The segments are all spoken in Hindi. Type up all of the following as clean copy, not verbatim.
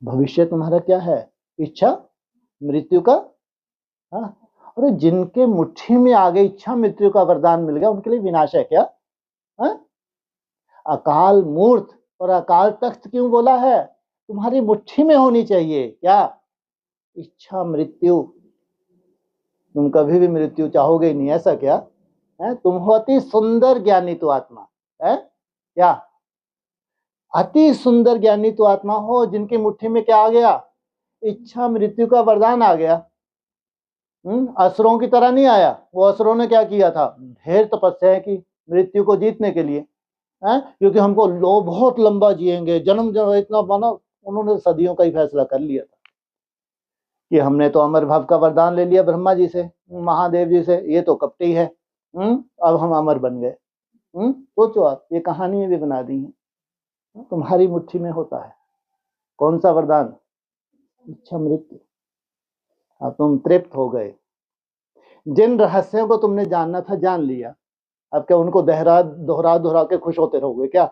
भविष्य तुम्हारा क्या है? इच्छा मृत्यु का। हाँ, अरे जिनके मुट्ठी में आ गई इच्छा मृत्यु का वरदान मिल गया, उनके लिए विनाश है क्या? हाँ? अकाल मूर्त और अकाल तख्त क्यों बोला है? तुम्हारी मुट्ठी में होनी चाहिए क्या? इच्छा मृत्यु। तुम कभी भी मृत्यु चाहोगे नहीं, ऐसा क्या है? तुम हो अति सुंदर ज्ञानी तो आत्मा है क्या? अति सुंदर ज्ञानी तो आत्मा हो जिनकी मुट्ठी में क्या आ गया? इच्छा मृत्यु का वरदान आ गया। असुरों की तरह नहीं आया। वो असुरों ने क्या किया था? ढेर तपस्या की मृत्यु को जीतने के लिए, है? क्योंकि हमको लो बहुत लंबा जिएंगे, जन्म जन्म इतना बना, उन्होंने सदियों का ही फैसला कर लिया था कि हमने तो अमर भाव का वरदान ले लिया ब्रह्मा जी से, महादेव जी से, ये तो कपटी है, अब हम अमर बन गए। सोचो आप, ये कहानियां भी बना दी हैं। तुम्हारी मुट्ठी में होता है कौन सा वरदान? इच्छा मृत्यु। अब तुम तृप्त हो गए, जिन रहस्यों को तुमने जानना था जान लिया। अब क्या उनको दोहरा दोहरा दोहरा के खुश होते रहोगे क्या?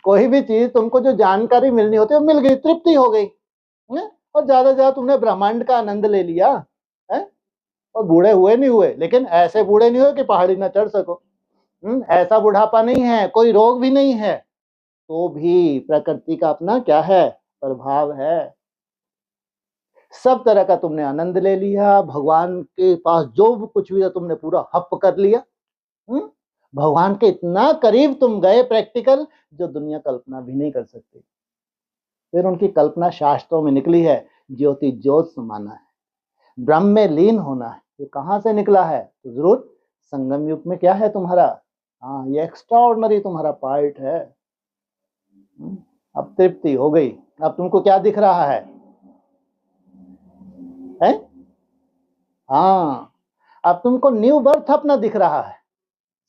कोई भी चीज तुमको जो जानकारी मिलनी होती है मिल गई, तृप्ति हो गई, और ज्यादा ज्यादा तुमने ब्रह्मांड का आनंद ले लिया है, और बूढ़े हुए नहीं हुए, लेकिन ऐसे बूढ़े नहीं हुए कि पहाड़ी ना चढ़ सको। ऐसा बुढ़ापा नहीं है, कोई रोग भी नहीं है, तो भी प्रकृति का अपना क्या है? प्रभाव है। सब तरह का तुमने आनंद ले लिया, भगवान के पास जो कुछ भी था तुमने पूरा हप कर लिया। भगवान के इतना करीब तुम गए, प्रैक्टिकल, जो दुनिया कल्पना भी नहीं कर सकती। फिर उनकी कल्पना शास्त्रों में निकली है, ज्योति ज्योत समाना है, ब्रह्म में लीन होना है। ये कहाँ से निकला है? तो जरूर संगम युग में क्या है तुम्हारा? हाँ, ये एक्स्ट्राऑर्डिनरी तुम्हारा पार्ट है। अब तृप्ति हो गई। अब तुमको क्या दिख रहा है? हैं? हाँ, अब तुमको न्यू बर्थ अपना दिख रहा है।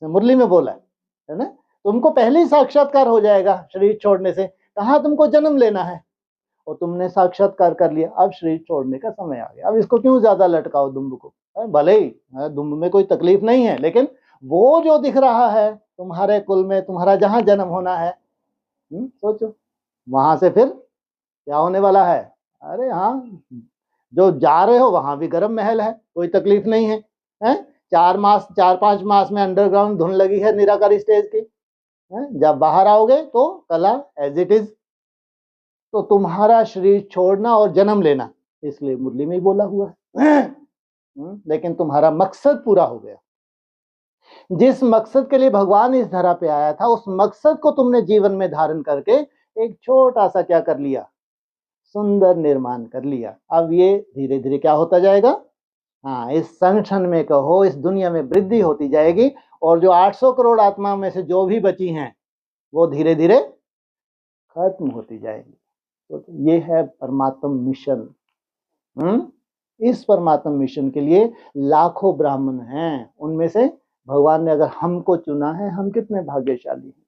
मुरली में बोला है ना, तुमको पहले ही साक्षात्कार हो जाएगा शरीर छोड़ने से। कहाँ तुमको जन्म लेना है, और तुमने साक्षात्कार कर लिया। अब शरीर छोड़ने का समय आ गया। अब इसको क्यों ज्यादा लटकाओ दुम्ब को? भले ही दुम्ब में कोई तकलीफ नहीं है, लेकिन वो जो दिख रहा है तुम्हारे कुल में, तुम्हारा जहां जन्म होना है, सोचो वहां से फिर क्या होने वाला है? अरे हाँ, जो जा रहे हो वहां भी गर्म महल है, कोई तकलीफ नहीं है, हैं? 4-5 मास में अंडरग्राउंड धुन लगी है निराकारी स्टेज की, जब बाहर आओगे तो कला एज इट इज। तो तुम्हारा शरीर छोड़ना और जन्म लेना, इसलिए मुरली में ही बोला हुआ है। लेकिन तुम्हारा मकसद पूरा हो गया। जिस मकसद के लिए भगवान इस धरा पे आया था, उस मकसद को तुमने जीवन में धारण करके एक छोटा सा क्या कर लिया? सुंदर निर्माण कर लिया। अब ये धीरे धीरे क्या होता जाएगा? हाँ, इस संगठन में कहो, इस दुनिया में वृद्धि होती जाएगी, और जो 800 करोड़ आत्मा में से जो भी बची हैं वो धीरे धीरे खत्म होती जाएगी। तो ये है परमात्म मिशन। इस परमात्म मिशन के लिए लाखों ब्राह्मण हैं, उनमें से भगवान ने अगर हमको चुना है, हम कितने भाग्यशाली हैं।